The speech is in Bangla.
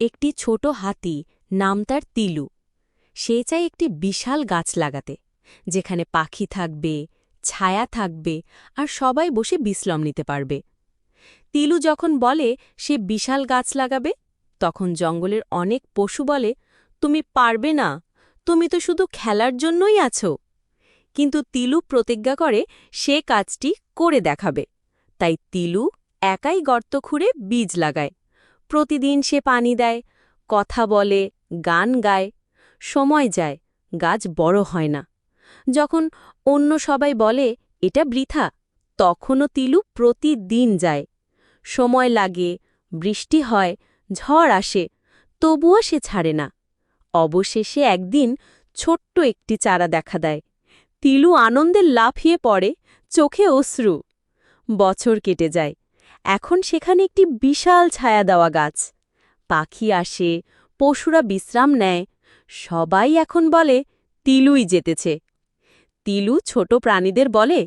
একটি ছোট হাতি, নাম তার তিলু। সে চায় একটি বিশাল গাছ লাগাতে, যেখানে পাখি থাকবে, ছায়া থাকবে আর সবাই বসে বিশ্রাম নিতে পারবে। তিলু যখন বলে সে বিশাল গাছ লাগাবে, তখন জঙ্গলের অনেক পশু বলে, তুমি পারবে না, তুমি তো শুধু খেলার জন্যই আছো। কিন্তু তিলু প্রতিজ্ঞা করে সে কাজটি করে দেখাবে। তাই তিলু একাই গর্ত খুঁড়ে বীজ লাগায়। প্রতিদিন সে পানি দেয়, কথা বলে, গান গায়। সময় যায়, গাছ বড় হয় না। যখন অন্য সবাই বলে এটা বৃথা, তখনও তিলু প্রতিদিন যায়। সময় লাগে, বৃষ্টি হয়, ঝড় আসে, তবুও সে ছাড়ে না। অবশেষে একদিন ছোট্ট একটি চারা দেখা দেয়। তিলু আনন্দে লাফিয়ে পড়ে, চোখে অশ্রু। বছর কেটে যায়। এখন সেখানে একটি বিশাল ছায়া দেওয়া গাছ। পাখি আসে, পশুরা বিশ্রাম নেয়। সবাই এখন বলে তিলুই জিতেছে। তিলু ছোট প্রাণীদের বলে,